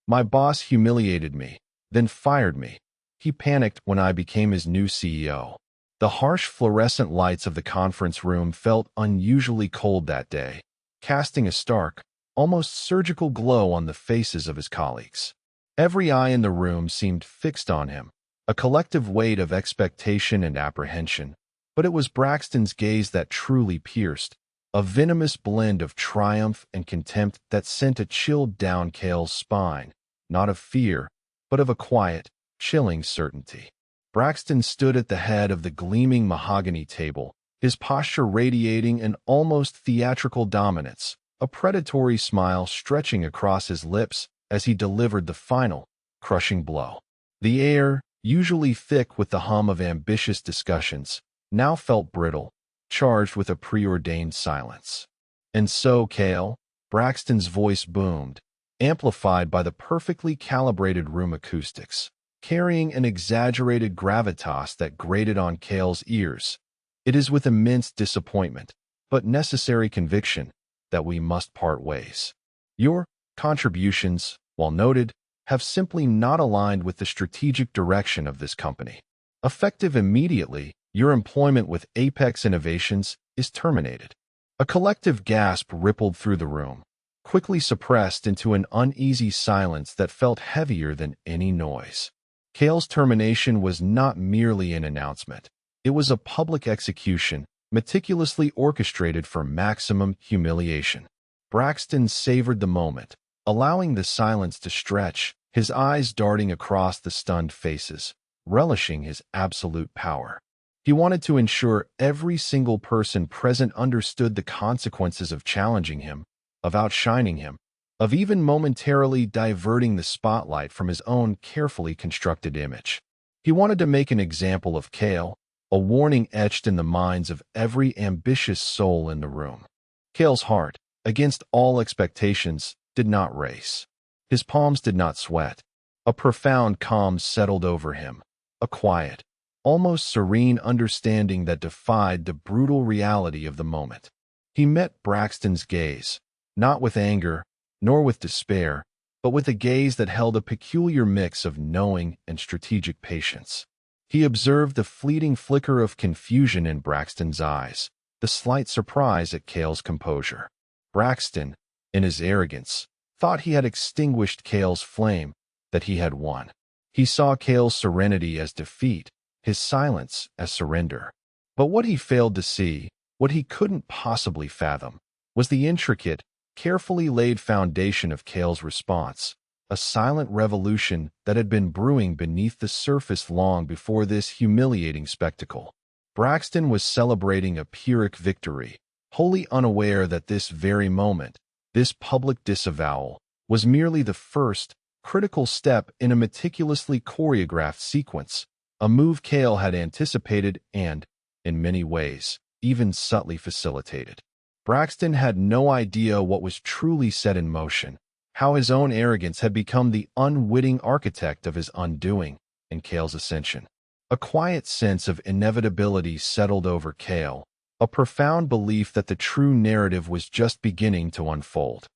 My boss humiliated me, then fired me. He panicked when I became his new CEO. The harsh fluorescent lights of the conference room felt unusually cold that day, casting a stark, almost surgical glow on the faces of his colleagues. Every eye in the room seemed fixed on him, a collective weight of expectation and apprehension. But it was Braxton's gaze that truly pierced, a venomous blend of triumph and contempt that sent a chill down Cale's spine, not of fear, but of a quiet, chilling certainty. Braxton stood at the head of the gleaming mahogany table, his posture radiating an almost theatrical dominance, a predatory smile stretching across his lips as he delivered the final, crushing blow. The air, usually thick with the hum of ambitious discussions, now felt brittle, charged with a preordained silence. And so, Cale, Braxton's voice boomed, amplified by the perfectly calibrated room acoustics, carrying an exaggerated gravitas that grated on Cale's ears. It is with immense disappointment, but necessary conviction, that we must part ways. Your contributions, while noted, have simply not aligned with the strategic direction of this company. Effective immediately, your employment with Apex Innovations is terminated. A collective gasp rippled through the room, quickly suppressed into an uneasy silence that felt heavier than any noise. Cale's termination was not merely an announcement. It was a public execution, meticulously orchestrated for maximum humiliation. Braxton savored the moment, allowing the silence to stretch, his eyes darting across the stunned faces, relishing his absolute power. He wanted to ensure every single person present understood the consequences of challenging him, of outshining him, of even momentarily diverting the spotlight from his own carefully constructed image. He wanted to make an example of Cale, a warning etched in the minds of every ambitious soul in the room. Cale's heart, against all expectations, did not race. His palms did not sweat. A profound calm settled over him, a quiet, almost serene understanding that defied the brutal reality of the moment. He met Braxton's gaze, not with anger, nor with despair, but with a gaze that held a peculiar mix of knowing and strategic patience. He observed the fleeting flicker of confusion in Braxton's eyes, the slight surprise at Cale's composure. Braxton, in his arrogance, thought he had extinguished Cale's flame, that he had won. He saw Cale's serenity as defeat, his silence as surrender. But what he failed to see, what he couldn't possibly fathom, was the intricate, carefully laid foundation of Cale's response, a silent revolution that had been brewing beneath the surface long before this humiliating spectacle. Braxton was celebrating a Pyrrhic victory, wholly unaware that this very moment, this public disavowal, was merely the first, critical step in a meticulously choreographed sequence, a move Cale had anticipated and, in many ways, even subtly facilitated. Braxton had no idea what was truly set in motion, how his own arrogance had become the unwitting architect of his undoing and Cale's ascension. A quiet sense of inevitability settled over Cale, a profound belief that the true narrative was just beginning to unfold.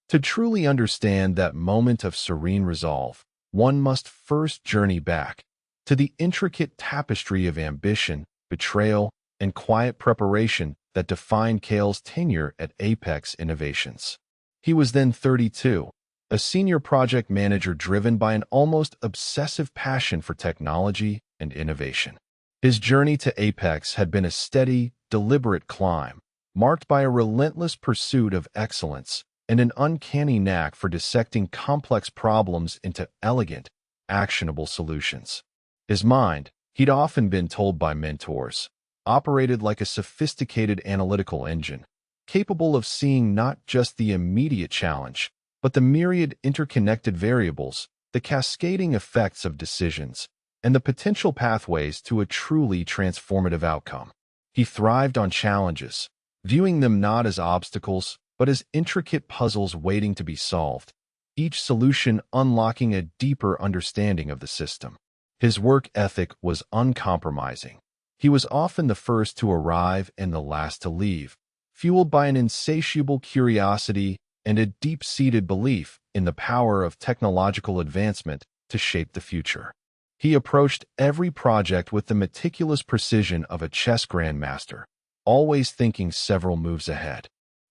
To truly understand that moment of serene resolve, one must first journey back to the intricate tapestry of ambition, betrayal, and quiet preparation that defined Cale's tenure at Apex Innovations. He was then 32, a senior project manager driven by an almost obsessive passion for technology and innovation. His journey to Apex had been a steady, deliberate climb, marked by a relentless pursuit of excellence and an uncanny knack for dissecting complex problems into elegant, actionable solutions. His mind, he'd often been told by mentors, operated like a sophisticated analytical engine, capable of seeing not just the immediate challenge, but the myriad interconnected variables, the cascading effects of decisions, and the potential pathways to a truly transformative outcome. He thrived on challenges, viewing them not as obstacles, but as intricate puzzles waiting to be solved, each solution unlocking a deeper understanding of the system. His work ethic was uncompromising. He was often the first to arrive and the last to leave, fueled by an insatiable curiosity and a deep-seated belief in the power of technological advancement to shape the future. He approached every project with the meticulous precision of a chess grandmaster, always thinking several moves ahead.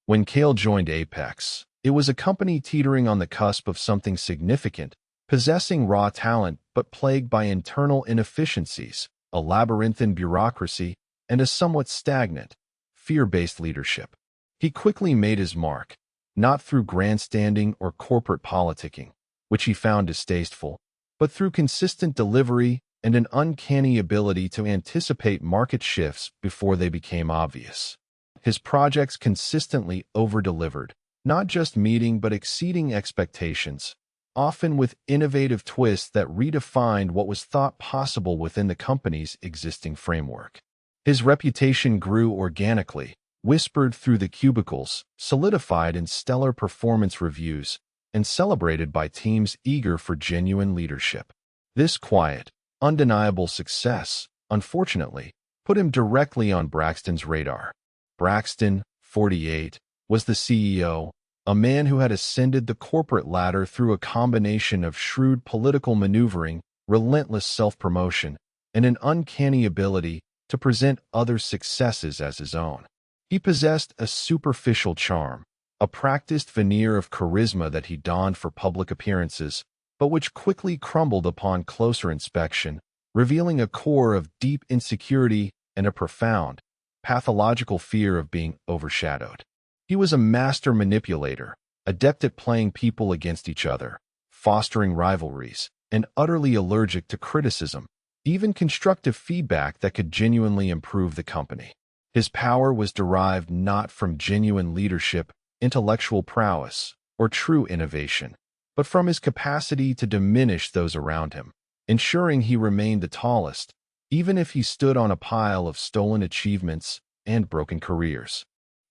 When Cale joined Apex, it was a company teetering on the cusp of something significant, possessing raw talent but plagued by internal inefficiencies, a labyrinthine bureaucracy, and a somewhat stagnant, fear-based leadership. He quickly made his mark, not through grandstanding or corporate politicking, which he found distasteful, but through consistent delivery and an uncanny ability to anticipate market shifts before they became obvious. His projects consistently over-delivered, not just meeting but exceeding expectations, often with innovative twists that redefined what was thought possible within the company's existing framework. His reputation grew organically, whispered through the cubicles, solidified in stellar performance reviews, and celebrated by teams eager for genuine leadership. This quiet, undeniable success, unfortunately, put him directly on Braxton's radar. Braxton, 48, was the CEO, a man who had ascended the corporate ladder through a combination of shrewd political maneuvering, relentless self-promotion, and an uncanny ability to present others' successes as his own. He possessed a superficial charm, a practiced veneer of charisma that he donned for public appearances, but which quickly crumbled upon closer inspection, revealing a core of deep insecurity and a profound, pathological fear of being overshadowed. He was a master manipulator, adept at playing people against each other, fostering rivalries, and utterly allergic to criticism, even constructive feedback that could genuinely improve the company. His power was derived not from genuine leadership, intellectual prowess, or true innovation, but from his capacity to diminish those around him, ensuring he remained the tallest, even if he stood on a pile of stolen achievements and broken careers.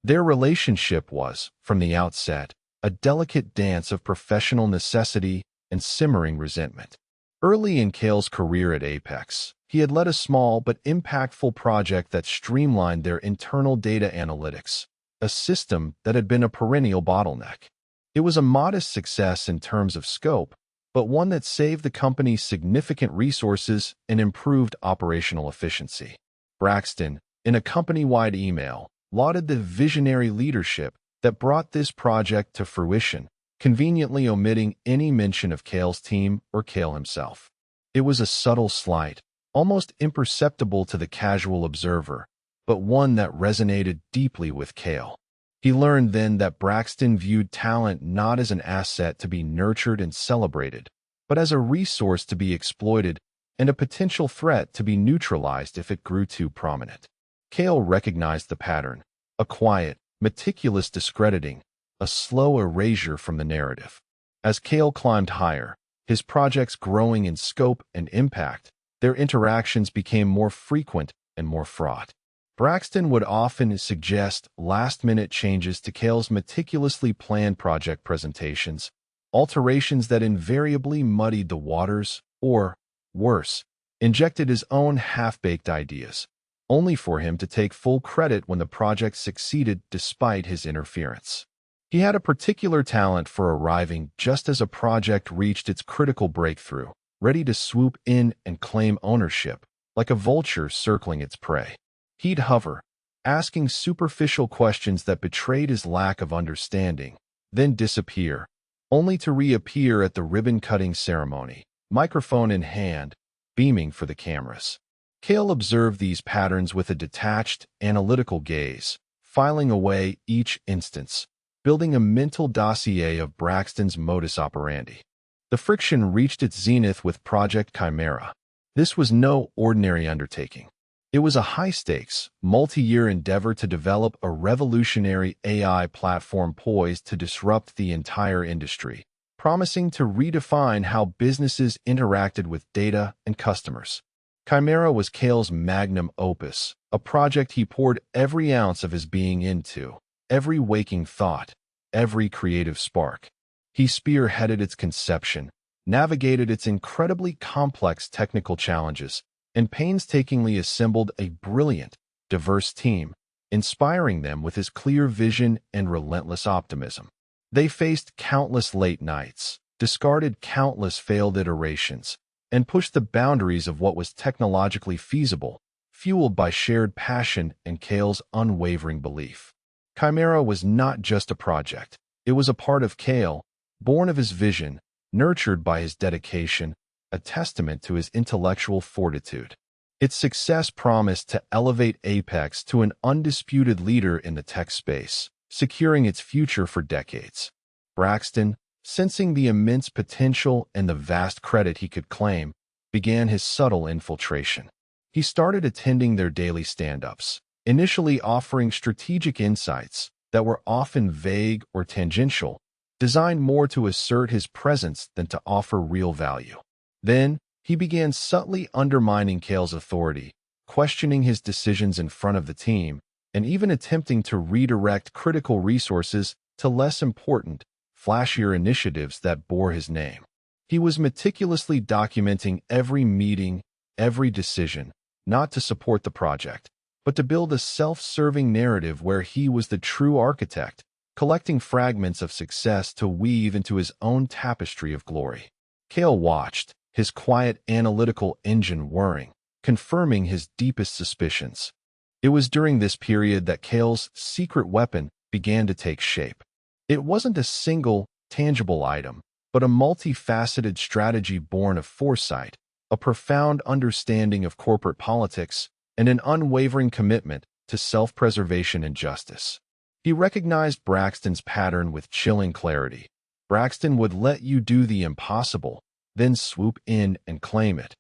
Their relationship was, from the outset, a delicate dance of professional necessity and simmering resentment. Early in Cale's career at Apex, he had led a small but impactful project that streamlined their internal data analytics, a system that had been a perennial bottleneck. It was a modest success in terms of scope, but one that saved the company significant resources and improved operational efficiency. Braxton, in a company-wide email, lauded the visionary leadership that brought this project to fruition, conveniently omitting any mention of Cale's team or Cale himself. It was a subtle slight, almost imperceptible to the casual observer, but one that resonated deeply with Cale. He learned then that Braxton viewed talent not as an asset to be nurtured and celebrated, but as a resource to be exploited and a potential threat to be neutralized if it grew too prominent. Cale recognized the pattern, a quiet, meticulous discrediting, a slow erasure from the narrative. As Cale climbed higher, his projects growing in scope and impact, their interactions became more frequent and more fraught. Braxton would often suggest last-minute changes to Cale's meticulously planned project presentations, alterations that invariably muddied the waters or, worse, injected his own half-baked ideas, only for him to take full credit when the project succeeded despite his interference. He had a particular talent for arriving just as a project reached its critical breakthrough, ready to swoop in and claim ownership, like a vulture circling its prey. He'd hover, asking superficial questions that betrayed his lack of understanding, then disappear, only to reappear at the ribbon-cutting ceremony, microphone in hand, beaming for the cameras. Cale observed these patterns with a detached, analytical gaze, filing away each instance, building a mental dossier of Braxton's modus operandi. The friction reached its zenith with Project Chimera. This was no ordinary undertaking. It was a high-stakes, multi-year endeavor to develop a revolutionary AI platform poised to disrupt the entire industry, promising to redefine how businesses interacted with data and customers. Chimera was Cale's magnum opus, a project he poured every ounce of his being into, every waking thought, every creative spark. He spearheaded its conception, navigated its incredibly complex technical challenges, and painstakingly assembled a brilliant, diverse team, inspiring them with his clear vision and relentless optimism. They faced countless late nights, discarded countless failed iterations, and pushed the boundaries of what was technologically feasible, fueled by shared passion and Cale's unwavering belief. Chimera was not just a project. It was a part of Cale, born of his vision, nurtured by his dedication, a testament to his intellectual fortitude. Its success promised to elevate Apex to an undisputed leader in the tech space, securing its future for decades. Braxton, sensing the immense potential and the vast credit he could claim, began his subtle infiltration. He started attending their daily stand-ups, initially offering strategic insights that were often vague or tangential, designed more to assert his presence than to offer real value. Then, he began subtly undermining Cale's authority, questioning his decisions in front of the team, and even attempting to redirect critical resources to less important, flashier initiatives that bore his name. He was meticulously documenting every meeting, every decision, not to support the project, but to build a self-serving narrative where he was the true architect, collecting fragments of success to weave into his own tapestry of glory. Cale watched, his quiet analytical engine whirring, confirming his deepest suspicions. It was during this period that Cale's secret weapon began to take shape. It wasn't a single, tangible item, but a multifaceted strategy born of foresight, a profound understanding of corporate politics, and an unwavering commitment to self-preservation and justice. He recognized Braxton's pattern with chilling clarity. Braxton would let you do the impossible, then swoop in and claim it,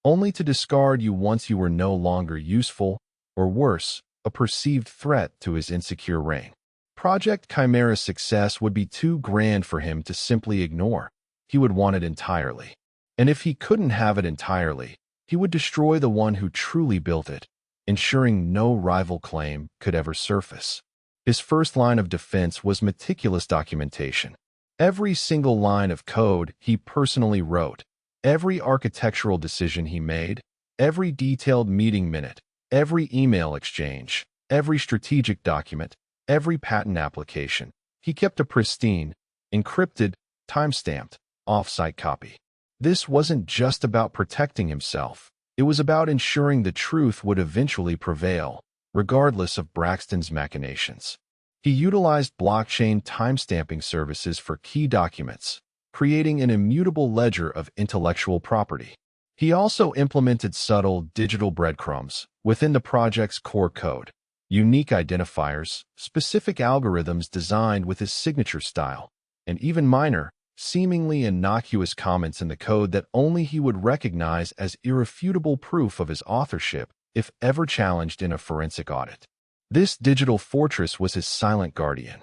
only to discard you once you were no longer useful, or worse, a perceived threat to his insecure reign. Project Chimera's success would be too grand for him to simply ignore. He would want it entirely. And if he couldn't have it entirely, he would destroy the one who truly built it, ensuring no rival claim could ever surface. His first line of defense was meticulous documentation. Every single line of code he personally wrote, every architectural decision he made, every detailed meeting minute, every email exchange, every strategic document, every patent application, he kept a pristine, encrypted, time-stamped, off-site copy. This wasn't just about protecting himself. It was about ensuring the truth would eventually prevail, regardless of Braxton's machinations. He utilized blockchain timestamping services for key documents, creating an immutable ledger of intellectual property. He also implemented subtle digital breadcrumbs within the project's core code, unique identifiers, specific algorithms designed with his signature style, and even minor, seemingly innocuous comments in the code that only he would recognize as irrefutable proof of his authorship if ever challenged in a forensic audit. This digital fortress was his silent guardian.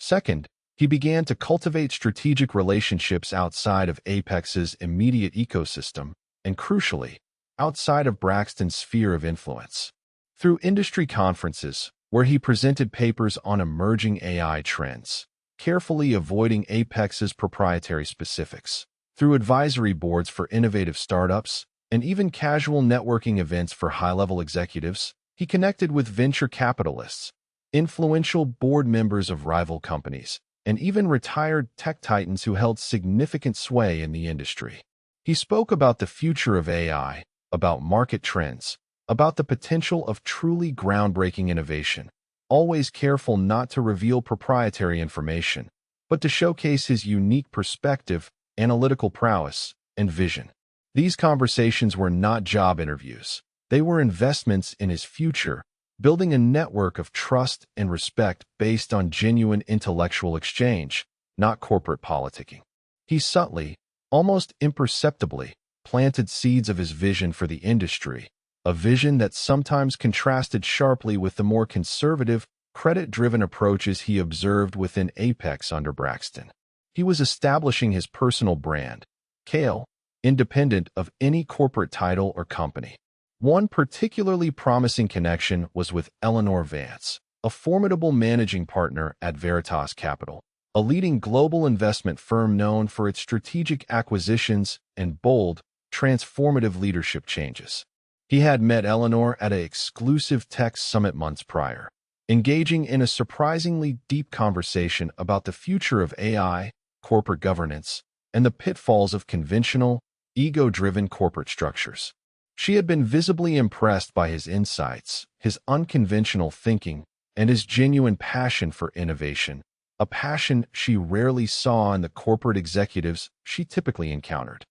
Second, he began to cultivate strategic relationships outside of Apex's immediate ecosystem, and crucially, outside of Braxton's sphere of influence. Through industry conferences, where he presented papers on emerging AI trends, carefully avoiding Apex's proprietary specifics, through advisory boards for innovative startups, and even casual networking events for high-level executives, he connected with venture capitalists, influential board members of rival companies, and even retired tech titans who held significant sway in the industry. He spoke about the future of AI, about market trends, about the potential of truly groundbreaking innovation, always careful not to reveal proprietary information, but to showcase his unique perspective, analytical prowess, and vision. These conversations were not job interviews. They were investments in his future, building a network of trust and respect based on genuine intellectual exchange, not corporate politicking. He subtly, almost imperceptibly, planted seeds of his vision for the industry, a vision that sometimes contrasted sharply with the more conservative, credit-driven approaches he observed within Apex under Braxton. He was establishing his personal brand, Cale, independent of any corporate title or company. One particularly promising connection was with Eleanor Vance, a formidable managing partner at Veritas Capital, a leading global investment firm known for its strategic acquisitions and bold, transformative leadership changes. He had met Eleanor at an exclusive tech summit months prior. engaging in a surprisingly deep conversation about the future of AI, corporate governance, and the pitfalls of conventional, ego-driven corporate structures. She had been visibly impressed by his insights, his unconventional thinking, and his genuine passion for innovation, a passion she rarely saw in the corporate executives she typically encountered.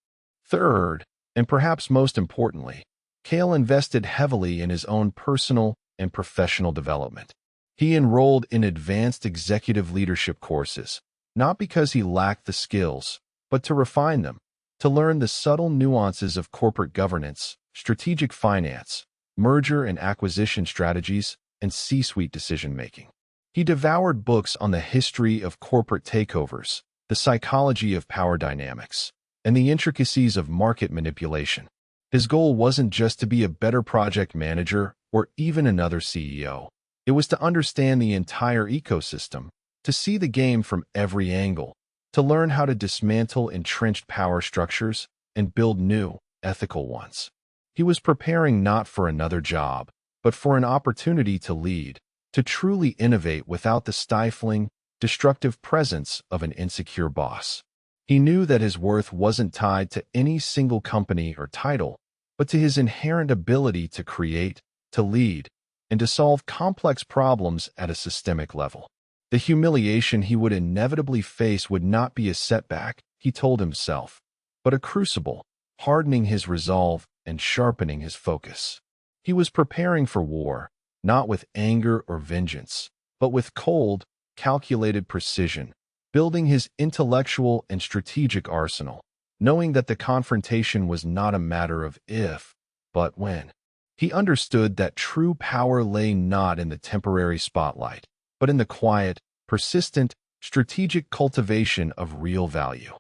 Third, and perhaps most importantly, Cale invested heavily in his own personal and professional development. He enrolled in advanced executive leadership courses, not because he lacked the skills, but to refine them, to learn the subtle nuances of corporate governance, strategic finance, merger and acquisition strategies, and C-suite decision-making. He devoured books on the history of corporate takeovers, the psychology of power dynamics, and the intricacies of market manipulation. His goal wasn't just to be a better project manager or even another CEO. It was to understand the entire ecosystem, to see the game from every angle, to learn how to dismantle entrenched power structures and build new, ethical ones. He was preparing not for another job, but for an opportunity to lead, to truly innovate without the stifling, destructive presence of an insecure boss. He knew that his worth wasn't tied to any single company or title, but to his inherent ability to create, to lead, and to solve complex problems at a systemic level. The humiliation he would inevitably face would not be a setback, he told himself, but a crucible, hardening his resolve and sharpening his focus. He was preparing for war, not with anger or vengeance, but with cold, calculated precision, building his intellectual and strategic arsenal, knowing that the confrontation was not a matter of if, but when. He understood that true power lay not in the temporary spotlight, but in the quiet, persistent, strategic cultivation of real value.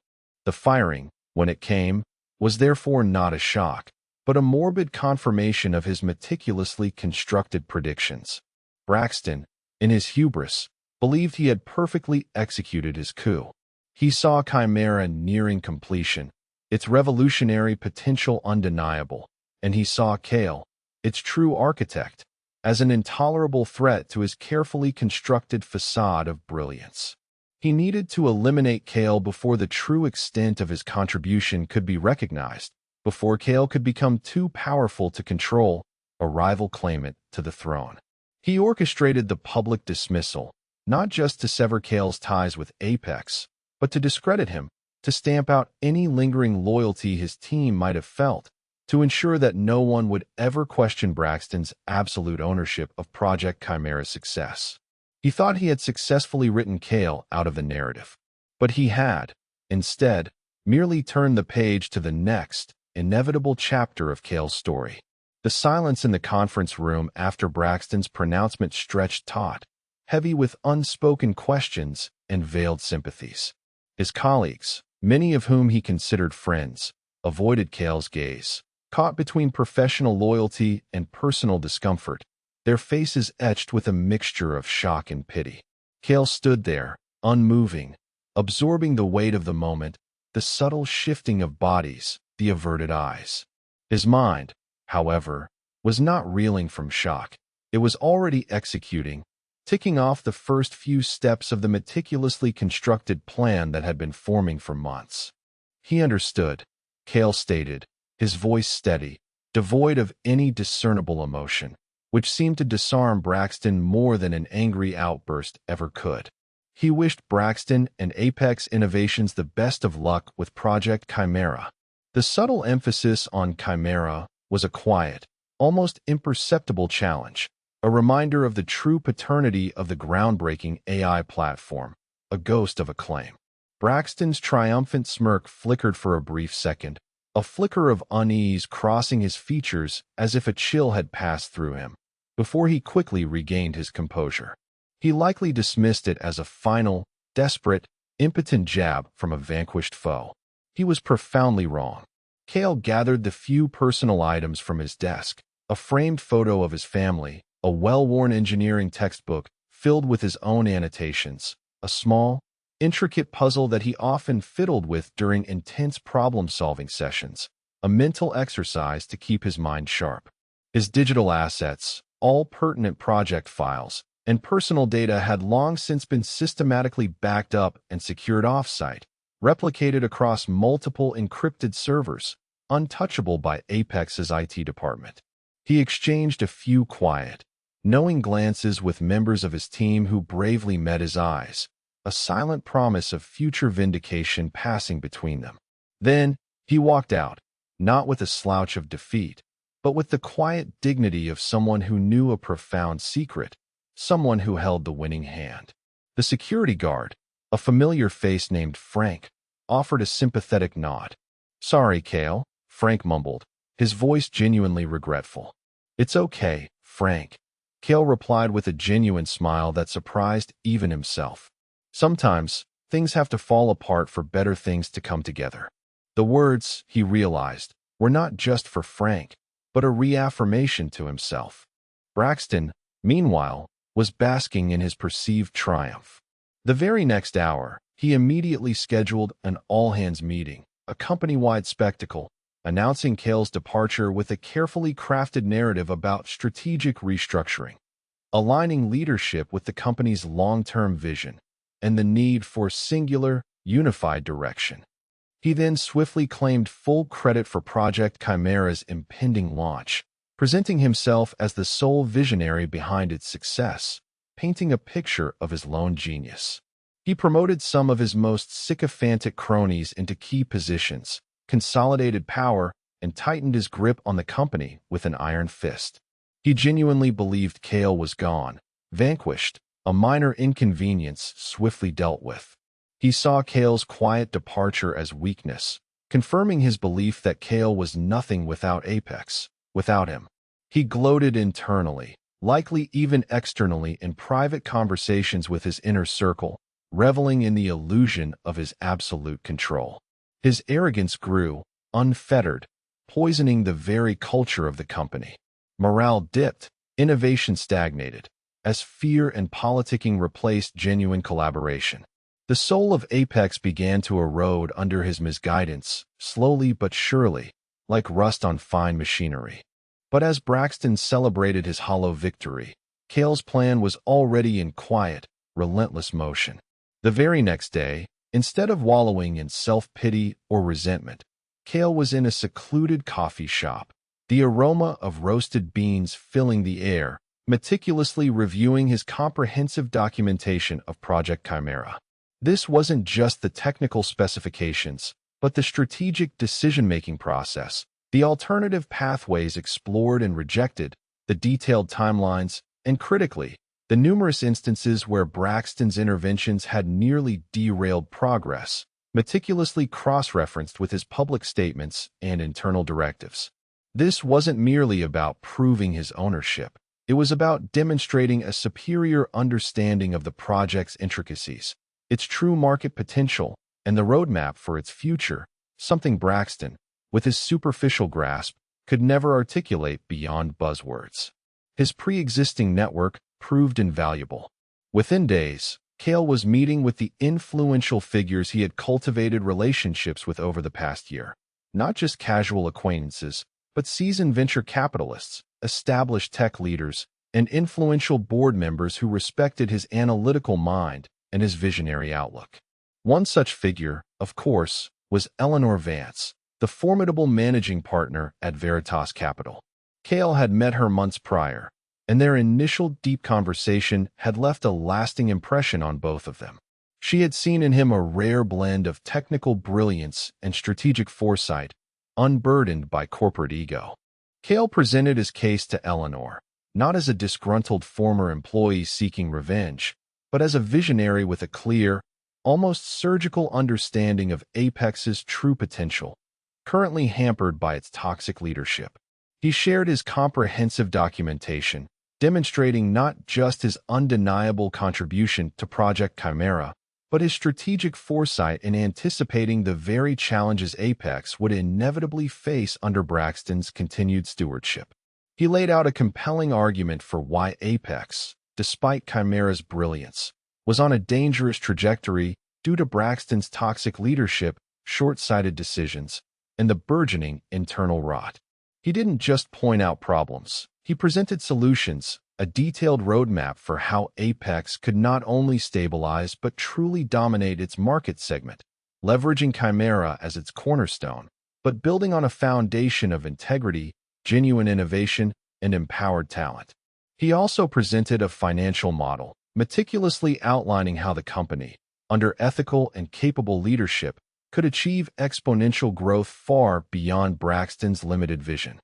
The firing, when it came, was therefore not a shock, but a morbid confirmation of his meticulously constructed predictions. Braxton, in his hubris, believed he had perfectly executed his coup. He saw Chimera nearing completion, its revolutionary potential undeniable, and he saw Cale, its true architect, as an intolerable threat to his carefully constructed facade of brilliance. He needed to eliminate Cale before the true extent of his contribution could be recognized, before Cale could become too powerful to control, a rival claimant to the throne. He orchestrated the public dismissal, not just to sever Cale's ties with Apex, but to discredit him, to stamp out any lingering loyalty his team might have felt, to ensure that no one would ever question Braxton's absolute ownership of Project Chimera's success. He thought he had successfully written Cale out of the narrative, but he had, instead, merely turned the page to the next, inevitable chapter of Cale's story. The silence in the conference room after Braxton's pronouncement stretched taut, heavy with unspoken questions and veiled sympathies. His colleagues, many of whom he considered friends, avoided Cale's gaze, caught between professional loyalty and personal discomfort, their faces etched with a mixture of shock and pity. Cale stood there, unmoving, absorbing the weight of the moment, the subtle shifting of bodies, the averted eyes. His mind, however, was not reeling from shock. It was already executing, ticking off the first few steps of the meticulously constructed plan that had been forming for months. He understood, Cale stated, his voice steady, devoid of any discernible emotion, which seemed to disarm Braxton more than an angry outburst ever could. He wished Braxton and Apex Innovations the best of luck with Project Chimera. The subtle emphasis on Chimera was a quiet, almost imperceptible challenge, a reminder of the true paternity of the groundbreaking AI platform, a ghost of a claim. Braxton's triumphant smirk flickered for a brief second, a flicker of unease crossing his features as if a chill had passed through him, before he quickly regained his composure. He likely dismissed it as a final, desperate, impotent jab from a vanquished foe. He was profoundly wrong. Cale gathered the few personal items from his desk, a framed photo of his family, a well-worn engineering textbook filled with his own annotations, a small, intricate puzzle that he often fiddled with during intense problem-solving sessions, a mental exercise to keep his mind sharp. His digital assets, all pertinent project files, and personal data had long since been systematically backed up and secured off-site, replicated across multiple encrypted servers, untouchable by Apex's IT department. He exchanged a few quiet, knowing glances with members of his team who bravely met his eyes, a silent promise of future vindication passing between them. Then, he walked out, not with a slouch of defeat, but with the quiet dignity of someone who knew a profound secret, someone who held the winning hand. The security guard, a familiar face named Frank, offered a sympathetic nod. "Sorry, Cale," Frank mumbled, his voice genuinely regretful. "It's okay, Frank," Cale replied with a genuine smile that surprised even himself. "Sometimes, things have to fall apart for better things to come together." The words, he realized, were not just for Frank, but a reaffirmation to himself. Braxton, meanwhile, was basking in his perceived triumph. The very next hour, he immediately scheduled an all-hands meeting, a company-wide spectacle, announcing Cale's departure with a carefully crafted narrative about strategic restructuring, aligning leadership with the company's long-term vision and the need for singular, unified direction. He then swiftly claimed full credit for Project Chimera's impending launch, presenting himself as the sole visionary behind its success, painting a picture of his lone genius. He promoted some of his most sycophantic cronies into key positions, consolidated power, and tightened his grip on the company with an iron fist. He genuinely believed Cale was gone, vanquished, a minor inconvenience swiftly dealt with. He saw Cale's quiet departure as weakness, confirming his belief that Cale was nothing without Apex, without him. He gloated internally, likely even externally in private conversations with his inner circle, reveling in the illusion of his absolute control. His arrogance grew, unfettered, poisoning the very culture of the company. Morale dipped, innovation stagnated, as fear and politicking replaced genuine collaboration. The soul of Apex began to erode under his misguidance, slowly but surely, like rust on fine machinery. But as Braxton celebrated his hollow victory, Cale's plan was already in quiet, relentless motion. The very next day, instead of wallowing in self-pity or resentment, Cale was in a secluded coffee shop, the aroma of roasted beans filling the air, meticulously reviewing his comprehensive documentation of Project Chimera. This wasn't just the technical specifications, but the strategic decision-making process, the alternative pathways explored and rejected, the detailed timelines, and critically, the numerous instances where Braxton's interventions had nearly derailed progress, meticulously cross-referenced with his public statements and internal directives. This wasn't merely about proving his ownership. It was about demonstrating a superior understanding of the project's intricacies, its true market potential, and the roadmap for its future, something Braxton, with his superficial grasp, could never articulate beyond buzzwords. His pre-existing network proved invaluable. Within days, Cale was meeting with the influential figures he had cultivated relationships with over the past year. Not just casual acquaintances, but seasoned venture capitalists, established tech leaders, and influential board members who respected his analytical mind and his visionary outlook. One such figure, of course, was Eleanor Vance, the formidable managing partner at Veritas Capital. Cale had met her months prior, and their initial deep conversation had left a lasting impression on both of them. She had seen in him a rare blend of technical brilliance and strategic foresight, unburdened by corporate ego. Cale presented his case to Eleanor, not as a disgruntled former employee seeking revenge, but as a visionary with a clear, almost surgical understanding of Apex's true potential, currently hampered by its toxic leadership. He shared his comprehensive documentation, demonstrating not just his undeniable contribution to Project Chimera, but his strategic foresight in anticipating the very challenges Apex would inevitably face under Braxton's continued stewardship. He laid out a compelling argument for why Apex, despite Chimera's brilliance, was on a dangerous trajectory due to Braxton's toxic leadership, short-sighted decisions, and the burgeoning internal rot. He didn't just point out problems. He presented solutions, a detailed roadmap for how Apex could not only stabilize but truly dominate its market segment, leveraging Chimera as its cornerstone, but building on a foundation of integrity, genuine innovation, and empowered talent. He also presented a financial model, meticulously outlining how the company, under ethical and capable leadership, could achieve exponential growth far beyond Braxton's limited vision.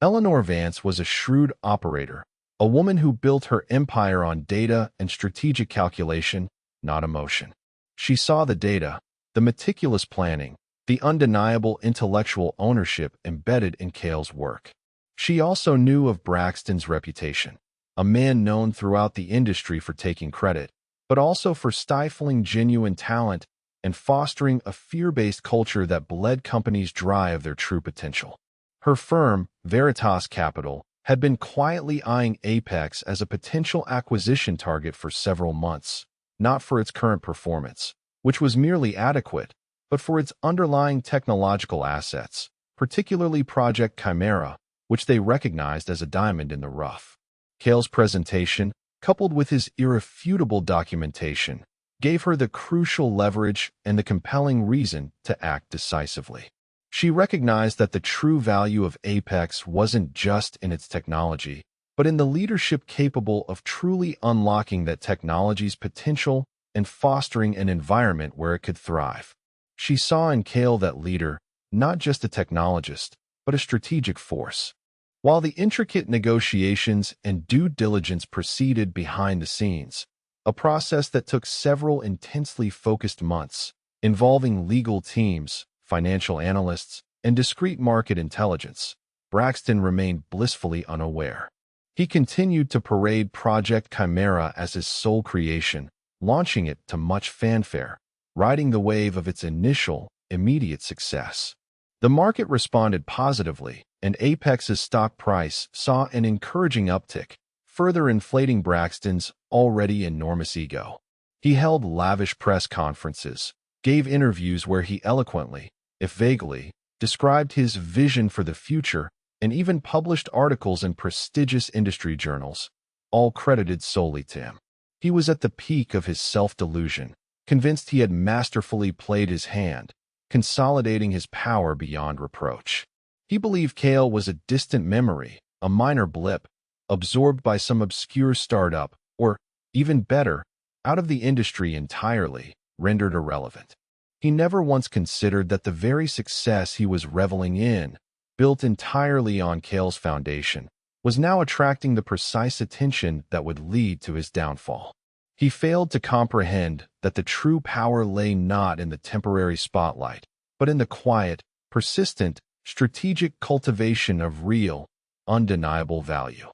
Eleanor Vance was a shrewd operator, a woman who built her empire on data and strategic calculation, not emotion. She saw the data, the meticulous planning, the undeniable intellectual ownership embedded in Cale's work. She also knew of Braxton's reputation, a man known throughout the industry for taking credit, but also for stifling genuine talent and fostering a fear-based culture that bled companies dry of their true potential. Her firm, Veritas Capital, had been quietly eyeing Apex as a potential acquisition target for several months, not for its current performance, which was merely adequate, but for its underlying technological assets, particularly Project Chimera, which they recognized as a diamond in the rough. Cale's presentation, coupled with his irrefutable documentation, gave her the crucial leverage and the compelling reason to act decisively. She recognized that the true value of Apex wasn't just in its technology, but in the leadership capable of truly unlocking that technology's potential and fostering an environment where it could thrive. She saw in Cale that leader, not just a technologist, but a strategic force. While the intricate negotiations and due diligence proceeded behind the scenes, a process that took several intensely focused months, involving legal teams, financial analysts, and discrete market intelligence, Braxton remained blissfully unaware. He continued to parade Project Chimera as his sole creation, launching it to much fanfare, riding the wave of its initial, immediate success. The market responded positively, and Apex's stock price saw an encouraging uptick, further inflating Braxton's already enormous ego. He held lavish press conferences, gave interviews where he eloquently, if vaguely, described his vision for the future, and even published articles in prestigious industry journals, all credited solely to him. He was at the peak of his self-delusion, convinced he had masterfully played his hand, consolidating his power beyond reproach. He believed Cale was a distant memory, a minor blip, absorbed by some obscure startup, or, even better, out of the industry entirely, rendered irrelevant. He never once considered that the very success he was reveling in, built entirely on Cale's foundation, was now attracting the precise attention that would lead to his downfall. He failed to comprehend that the true power lay not in the temporary spotlight, but in the quiet, persistent, strategic cultivation of real, undeniable value.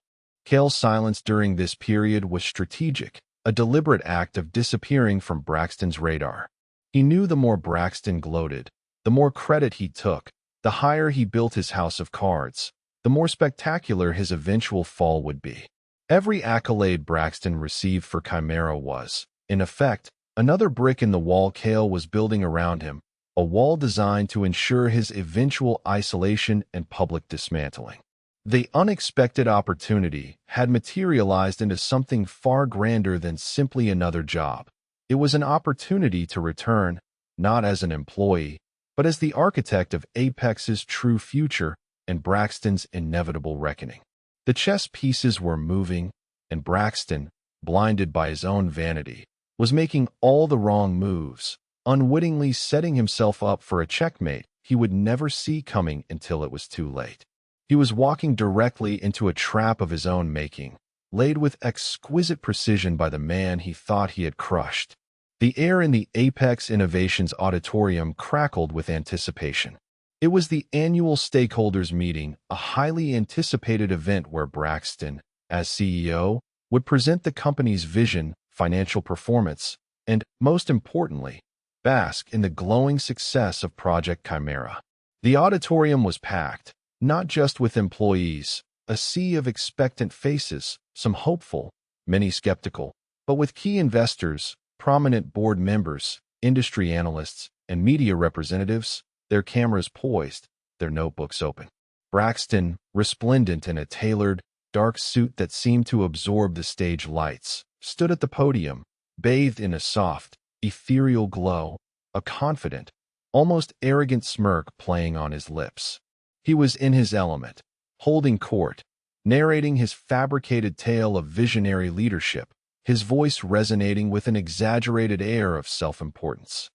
Cale's silence during this period was strategic, a deliberate act of disappearing from Braxton's radar. He knew the more Braxton gloated, the more credit he took, the higher he built his house of cards, the more spectacular his eventual fall would be. Every accolade Braxton received for Chimera was, in effect, another brick in the wall Cale was building around him, a wall designed to ensure his eventual isolation and public dismantling. The unexpected opportunity had materialized into something far grander than simply another job. It was an opportunity to return, not as an employee, but as the architect of Apex's true future and Braxton's inevitable reckoning. The chess pieces were moving, and Braxton, blinded by his own vanity, was making all the wrong moves, unwittingly setting himself up for a checkmate he would never see coming until it was too late. He was walking directly into a trap of his own making, laid with exquisite precision by the man he thought he had crushed. The air in the Apex Innovations auditorium crackled with anticipation. It was the annual stakeholders meeting, a highly anticipated event where Braxton, as CEO, would present the company's vision, financial performance, and, most importantly, bask in the glowing success of Project Chimera. The auditorium was packed, not just with employees, a sea of expectant faces, some hopeful, many skeptical, but with key investors, prominent board members, industry analysts, and media representatives, their cameras poised, their notebooks open. Braxton, resplendent in a tailored, dark suit that seemed to absorb the stage lights, stood at the podium, bathed in a soft, ethereal glow, a confident, almost arrogant smirk playing on his lips. He was in his element, holding court, narrating his fabricated tale of visionary leadership, his voice resonating with an exaggerated air of self-importance.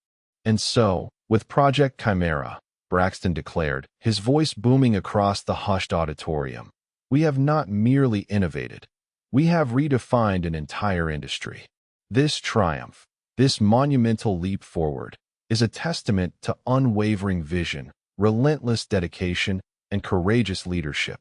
And so, with Project Chimera, Braxton declared, his voice booming across the hushed auditorium, we have not merely innovated. We have redefined an entire industry. This triumph, this monumental leap forward, is a testament to unwavering vision, relentless dedication, and courageous leadership.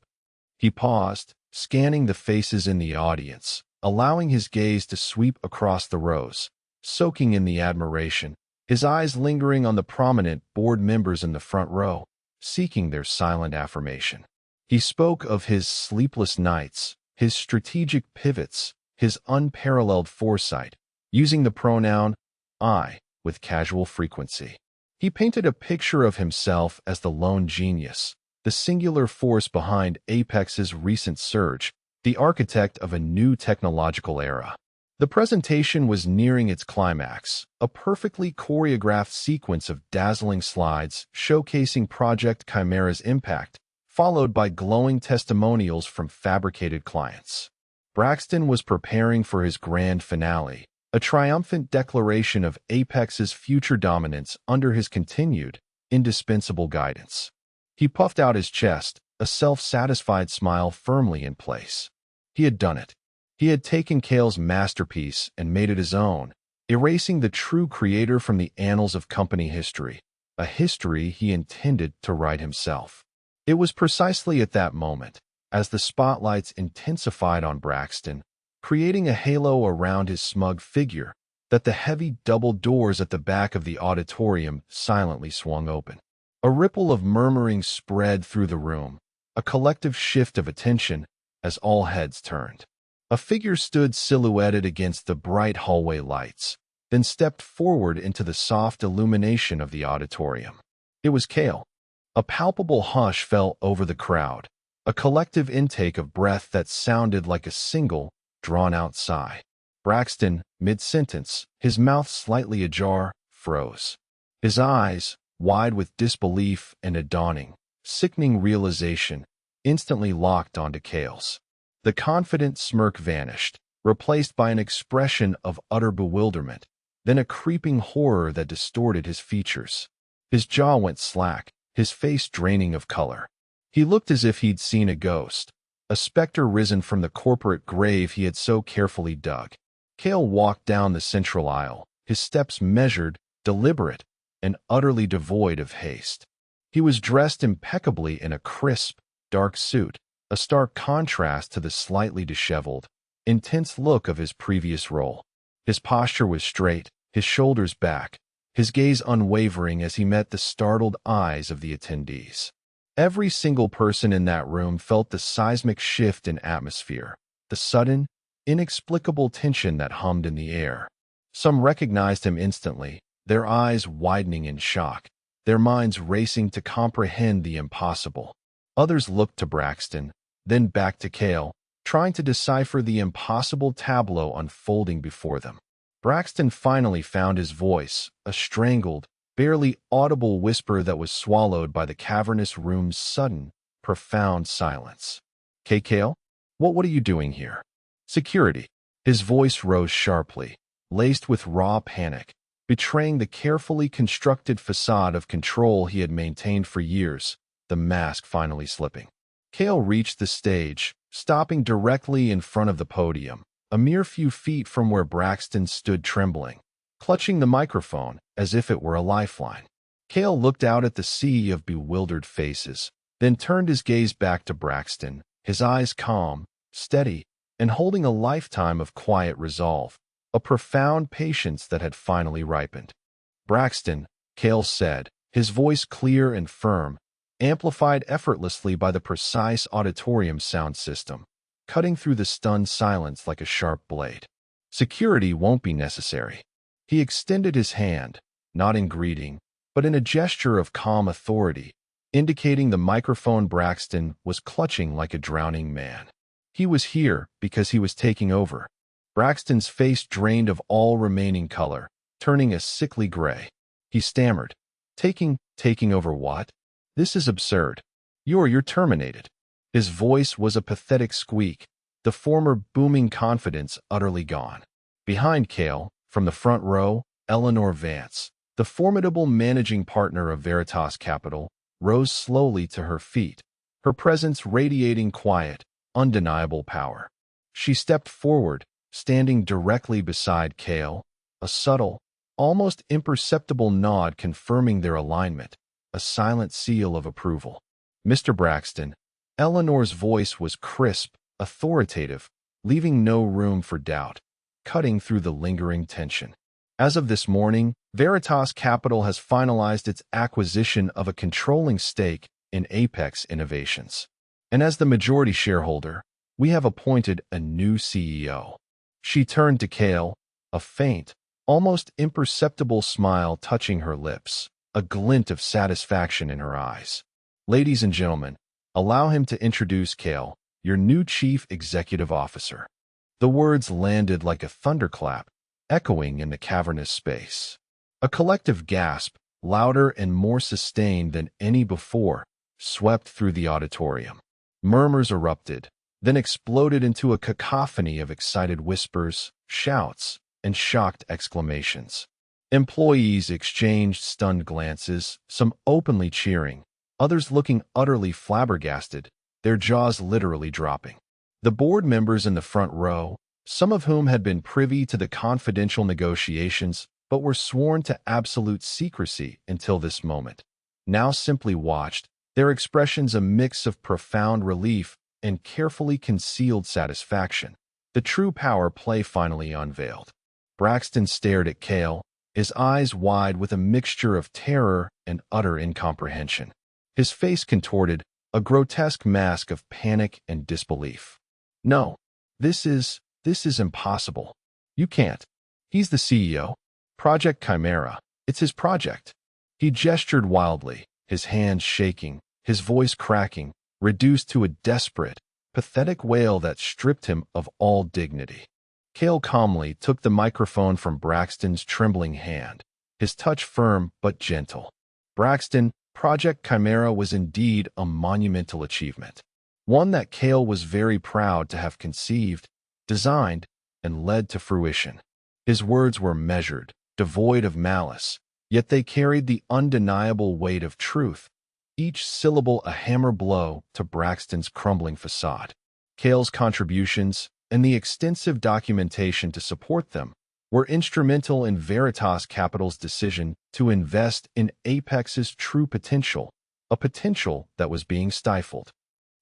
He paused, scanning the faces in the audience, allowing his gaze to sweep across the rows, soaking in the admiration, his eyes lingering on the prominent board members in the front row, seeking their silent affirmation. He spoke of his sleepless nights, his strategic pivots, his unparalleled foresight, using the pronoun I with casual frequency. He painted a picture of himself as the lone genius, the singular force behind Apex's recent surge, the architect of a new technological era. The presentation was nearing its climax, a perfectly choreographed sequence of dazzling slides showcasing Project Chimera's impact, followed by glowing testimonials from fabricated clients. Braxton was preparing for his grand finale, a triumphant declaration of Apex's future dominance under his continued, indispensable guidance. He puffed out his chest, a self-satisfied smile firmly in place. He had done it. He had taken Cale's masterpiece and made it his own, erasing the true creator from the annals of company history, a history he intended to write himself. It was precisely at that moment, as the spotlights intensified on Braxton, creating a halo around his smug figure, that the heavy double doors at the back of the auditorium silently swung open. A ripple of murmuring spread through the room, a collective shift of attention as all heads turned. A figure stood silhouetted against the bright hallway lights, then stepped forward into the soft illumination of the auditorium. It was Cale. A palpable hush fell over the crowd, a collective intake of breath that sounded like a single, drawn-out sigh. Braxton, mid-sentence, his mouth slightly ajar, froze. His eyes, wide with disbelief and a dawning, sickening realization, instantly locked onto Cale's. The confident smirk vanished, replaced by an expression of utter bewilderment, then a creeping horror that distorted his features. His jaw went slack, his face draining of color. He looked as if he'd seen a ghost, a specter risen from the corporate grave he had so carefully dug. Cale walked down the central aisle, his steps measured, deliberate, and utterly devoid of haste. He was dressed impeccably in a crisp, dark suit, a stark contrast to the slightly disheveled, intense look of his previous role. His posture was straight, his shoulders back, his gaze unwavering as he met the startled eyes of the attendees. Every single person in that room felt the seismic shift in atmosphere, the sudden, inexplicable tension that hummed in the air. Some recognized him instantly, their eyes widening in shock, their minds racing to comprehend the impossible. Others looked to Braxton, then back to Cale, trying to decipher the impossible tableau unfolding before them. Braxton finally found his voice, a strangled, barely audible whisper that was swallowed by the cavernous room's sudden, profound silence. Cale, what are you doing here? Security. His voice rose sharply, laced with raw panic, betraying the carefully constructed facade of control he had maintained for years, the mask finally slipping. Cale reached the stage, stopping directly in front of the podium, a mere few feet from where Braxton stood trembling, clutching the microphone as if it were a lifeline. Cale looked out at the sea of bewildered faces, then turned his gaze back to Braxton, his eyes calm, steady, and holding a lifetime of quiet resolve, a profound patience that had finally ripened. Braxton, Cale said, his voice clear and firm, amplified effortlessly by the precise auditorium sound system, cutting through the stunned silence like a sharp blade. Security won't be necessary. He extended his hand, not in greeting, but in a gesture of calm authority, indicating the microphone Braxton was clutching like a drowning man. He was here because he was taking over. Braxton's face drained of all remaining color, turning a sickly gray. He stammered. Taking over what? This is absurd. You're terminated. His voice was a pathetic squeak, the former booming confidence utterly gone. Behind Cale, from the front row, Eleanor Vance, the formidable managing partner of Veritas Capital, rose slowly to her feet, her presence radiating quiet, undeniable power. She stepped forward, standing directly beside Cale, a subtle, almost imperceptible nod confirming their alignment, a silent seal of approval. Mr. Braxton, Eleanor's voice was crisp, authoritative, leaving no room for doubt, cutting through the lingering tension. As of this morning, Veritas Capital has finalized its acquisition of a controlling stake in Apex Innovations. And as the majority shareholder, we have appointed a new CEO. She turned to Cale, a faint, almost imperceptible smile touching her lips, a glint of satisfaction in her eyes. Ladies and gentlemen, allow him to introduce Cale, your new Chief Executive Officer. The words landed like a thunderclap, echoing in the cavernous space. A collective gasp, louder and more sustained than any before, swept through the auditorium. Murmurs erupted, then exploded into a cacophony of excited whispers, shouts, and shocked exclamations. Employees exchanged stunned glances, some openly cheering, others looking utterly flabbergasted, their jaws literally dropping. The board members in the front row, some of whom had been privy to the confidential negotiations but were sworn to absolute secrecy until this moment, now simply watched, their expressions a mix of profound relief and carefully concealed satisfaction. The true power play finally unveiled. Braxton stared at Cale, his eyes wide with a mixture of terror and utter incomprehension. His face contorted, a grotesque mask of panic and disbelief. No, this is impossible. You can't. He's the CEO. Project Chimera. It's his project. He gestured wildly, his hands shaking, his voice cracking, reduced to a desperate, pathetic wail that stripped him of all dignity. Cale calmly took the microphone from Braxton's trembling hand, his touch firm but gentle. Braxton, Project Chimera was indeed a monumental achievement, one that Cale was very proud to have conceived, designed, and led to fruition. His words were measured, devoid of malice, yet they carried the undeniable weight of truth, each syllable a hammer blow to Braxton's crumbling facade. Cale's contributions, and the extensive documentation to support them, were instrumental in Veritas Capital's decision to invest in Apex's true potential, a potential that was being stifled.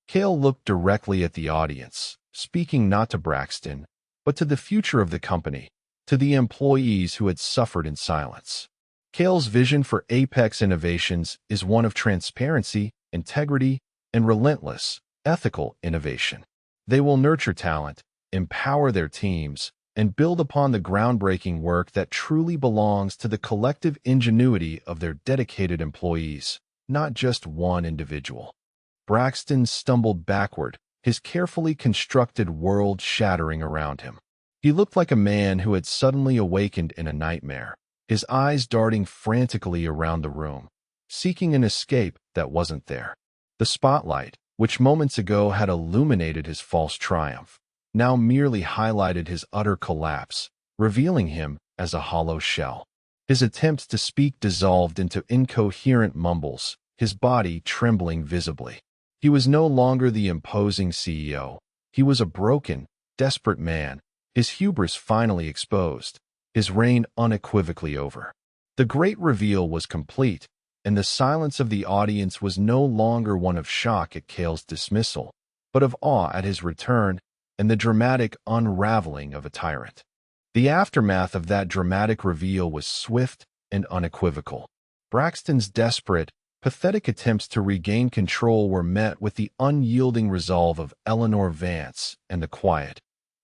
Cale looked directly at the audience, speaking not to Braxton, but to the future of the company, to the employees who had suffered in silence. Cale's vision for Apex Innovations is one of transparency, integrity, and relentless, ethical innovation. They will nurture talent, empower their teams, and build upon the groundbreaking work that truly belongs to the collective ingenuity of their dedicated employees, not just one individual. Braxton stumbled backward, his carefully constructed world shattering around him. He looked like a man who had suddenly awakened in a nightmare, his eyes darting frantically around the room, seeking an escape that wasn't there. The spotlight, which moments ago had illuminated his false triumph, now merely highlighted his utter collapse, revealing him as a hollow shell. His attempts to speak dissolved into incoherent mumbles, his body trembling visibly. He was no longer the imposing CEO. He was a broken, desperate man, his hubris finally exposed, his reign unequivocally over. The great reveal was complete, and the silence of the audience was no longer one of shock at Cale's dismissal, but of awe at his return and the dramatic unraveling of a tyrant. The aftermath of that dramatic reveal was swift and unequivocal. Braxton's desperate, pathetic attempts to regain control were met with the unyielding resolve of Eleanor Vance and the quiet,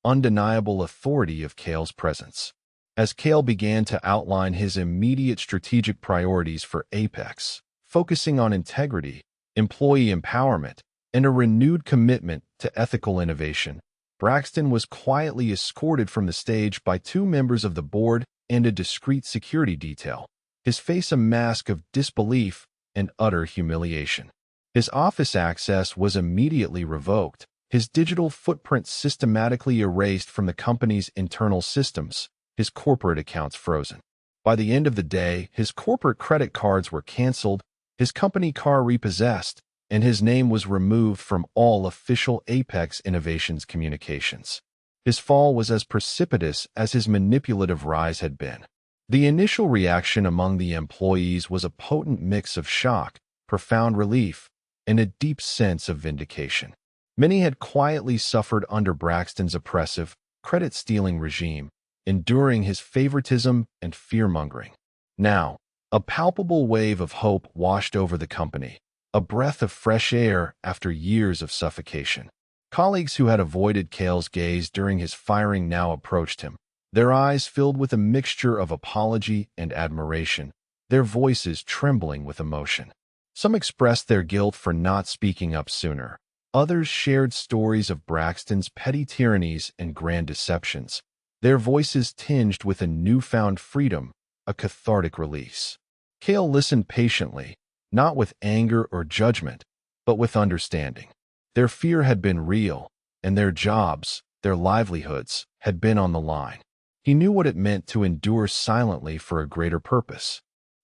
undeniable authority of Cale's presence. As Cale began to outline his immediate strategic priorities for Apex, focusing on integrity, employee empowerment, and a renewed commitment to ethical innovation. Braxton was quietly escorted from the stage by two members of the board and a discreet security detail, his face a mask of disbelief and utter humiliation. His office access was immediately revoked, his digital footprint systematically erased from the company's internal systems, his corporate accounts frozen. By the end of the day, his corporate credit cards were canceled, his company car repossessed, and his name was removed from all official Apex Innovations communications. His fall was as precipitous as his manipulative rise had been. The initial reaction among the employees was a potent mix of shock, profound relief, and a deep sense of vindication. Many had quietly suffered under Braxton's oppressive, credit-stealing regime, enduring his favoritism and fear-mongering. Now, a palpable wave of hope washed over the company, a breath of fresh air after years of suffocation. Colleagues who had avoided Cale's gaze during his firing now approached him, their eyes filled with a mixture of apology and admiration, their voices trembling with emotion. Some expressed their guilt for not speaking up sooner. Others shared stories of Braxton's petty tyrannies and grand deceptions, their voices tinged with a newfound freedom, a cathartic release. Cale listened patiently, not with anger or judgment, but with understanding. Their fear had been real, and their jobs, their livelihoods, had been on the line. He knew what it meant to endure silently for a greater purpose.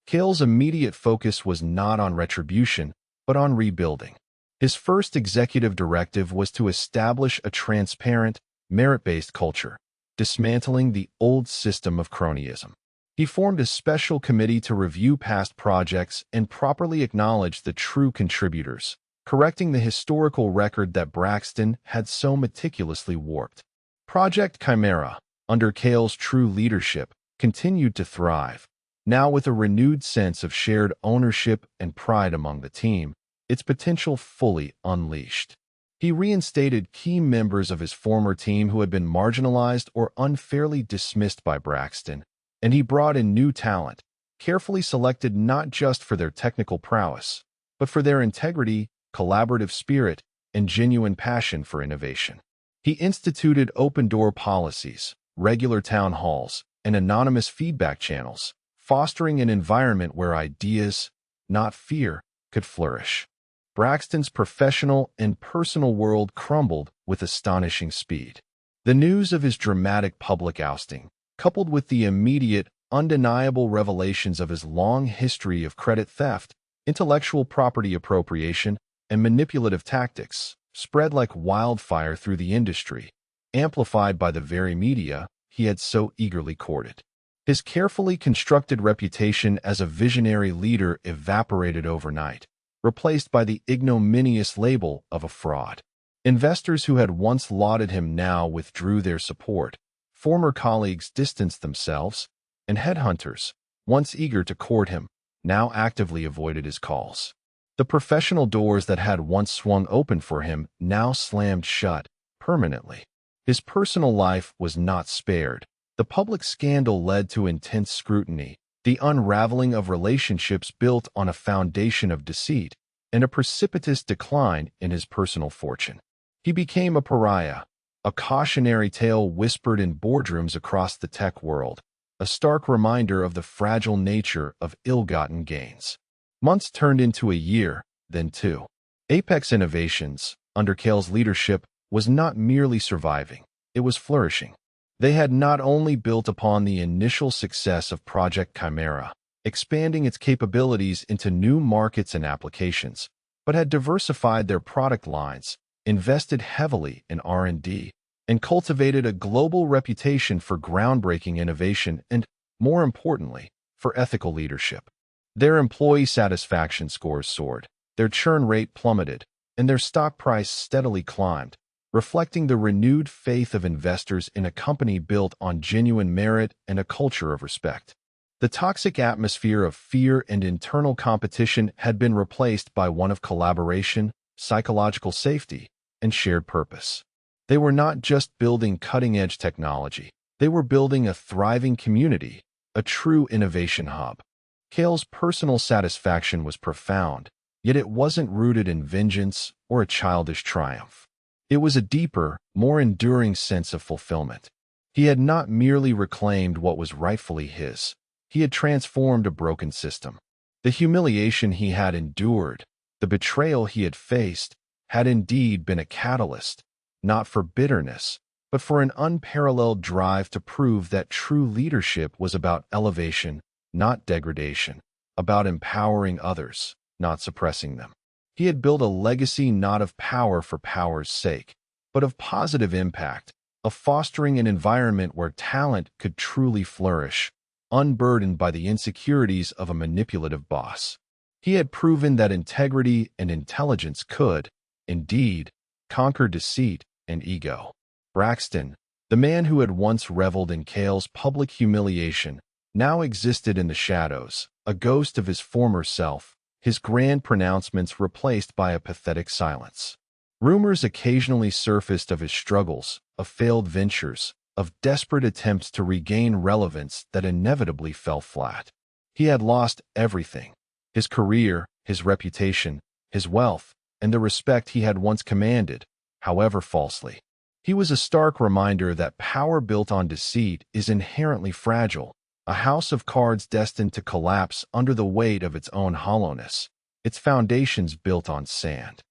Cale's immediate focus was not on retribution, but on rebuilding. His first executive directive was to establish a transparent, merit-based culture, dismantling the old system of cronyism. He formed a special committee to review past projects and properly acknowledge the true contributors, correcting the historical record that Braxton had so meticulously warped. Project Chimera, under Cale's true leadership, continued to thrive, now with a renewed sense of shared ownership and pride among the team, its potential fully unleashed. He reinstated key members of his former team who had been marginalized or unfairly dismissed by Braxton, and he brought in new talent, carefully selected not just for their technical prowess, but for their integrity, collaborative spirit, and genuine passion for innovation. He instituted open-door policies, regular town halls, and anonymous feedback channels, fostering an environment where ideas, not fear, could flourish. Braxton's professional and personal world crumbled with astonishing speed. The news of his dramatic public ousting, coupled with the immediate, undeniable revelations of his long history of credit theft, intellectual property appropriation, and manipulative tactics, spread like wildfire through the industry, amplified by the very media he had so eagerly courted. His carefully constructed reputation as a visionary leader evaporated overnight, replaced by the ignominious label of a fraud. Investors who had once lauded him now withdrew their support, former colleagues distanced themselves, and headhunters, once eager to court him, now actively avoided his calls. The professional doors that had once swung open for him now slammed shut, permanently. His personal life was not spared. The public scandal led to intense scrutiny, the unraveling of relationships built on a foundation of deceit, and a precipitous decline in his personal fortune. He became a pariah, a cautionary tale whispered in boardrooms across the tech world, a stark reminder of the fragile nature of ill-gotten gains. Months turned into a year, then two. Apex Innovations, under Cale's leadership, was not merely surviving, it was flourishing. They had not only built upon the initial success of Project Chimera, expanding its capabilities into new markets and applications, but had diversified their product lines, invested heavily in R&D, and cultivated a global reputation for groundbreaking innovation and, more importantly, for ethical leadership. Their employee satisfaction scores soared, their churn rate plummeted, and their stock price steadily climbed, reflecting the renewed faith of investors in a company built on genuine merit and a culture of respect. The toxic atmosphere of fear and internal competition had been replaced by one of collaboration, psychological safety, and shared purpose. They were not just building cutting-edge technology, they were building a thriving community, a true innovation hub. Cale's personal satisfaction was profound, yet it wasn't rooted in vengeance or a childish triumph. It was a deeper, more enduring sense of fulfillment. He had not merely reclaimed what was rightfully his. He had transformed a broken system. The humiliation he had endured, the betrayal he had faced, had indeed been a catalyst, not for bitterness, but for an unparalleled drive to prove that true leadership was about elevation, not degradation, about empowering others, not suppressing them. He had built a legacy not of power for power's sake, but of positive impact, of fostering an environment where talent could truly flourish, unburdened by the insecurities of a manipulative boss. He had proven that integrity and intelligence could, indeed, conquer deceit and ego. Braxton, the man who had once reveled in Cale's public humiliation, now existed in the shadows, a ghost of his former self, his grand pronouncements replaced by a pathetic silence. Rumors occasionally surfaced of his struggles, of failed ventures, of desperate attempts to regain relevance that inevitably fell flat. He had lost everything: his career, his reputation, his wealth, and the respect he had once commanded, however falsely. He was a stark reminder that power built on deceit is inherently fragile, a house of cards destined to collapse under the weight of its own hollowness, its foundations built on sand.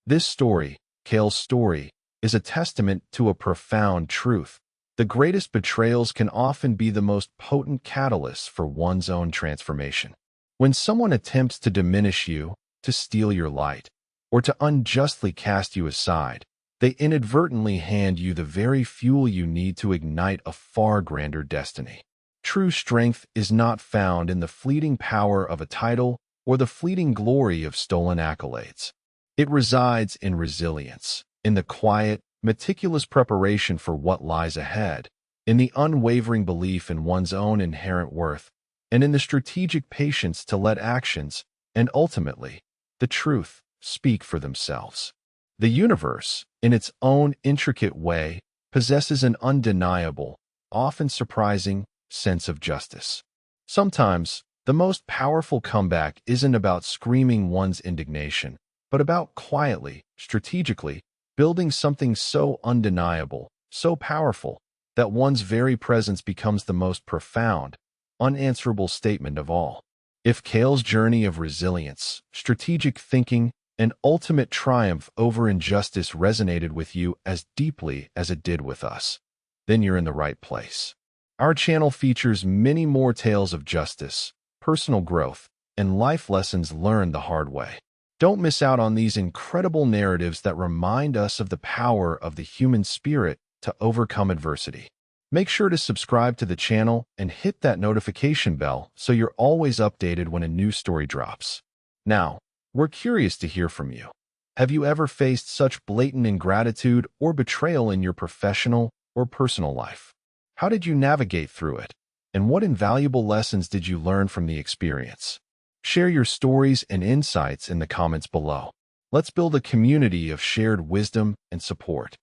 This story, Cale's story, is a testament to a profound truth. The greatest betrayals can often be the most potent catalysts for one's own transformation. When someone attempts to diminish you, to steal your light, or to unjustly cast you aside, they inadvertently hand you the very fuel you need to ignite a far grander destiny. True strength is not found in the fleeting power of a title or the fleeting glory of stolen accolades. It resides in resilience, in the quiet, meticulous preparation for what lies ahead, in the unwavering belief in one's own inherent worth, and in the strategic patience to let actions, and ultimately, the truth, speak for themselves. The universe, in its own intricate way, possesses an undeniable, often surprising, sense of justice. Sometimes, the most powerful comeback isn't about screaming one's indignation, but about quietly, strategically, building something so undeniable, so powerful, that one's very presence becomes the most profound, unanswerable statement of all. If Cale's journey of resilience, strategic thinking, and ultimate triumph over injustice resonated with you as deeply as it did with us, then you're in the right place. Our channel features many more tales of justice, personal growth, and life lessons learned the hard way. Don't miss out on these incredible narratives that remind us of the power of the human spirit to overcome adversity. Make sure to subscribe to the channel and hit that notification bell so you're always updated when a new story drops. Now, we're curious to hear from you. Have you ever faced such blatant ingratitude or betrayal in your professional or personal life? How did you navigate through it? And what invaluable lessons did you learn from the experience? Share your stories and insights in the comments below. Let's build a community of shared wisdom and support.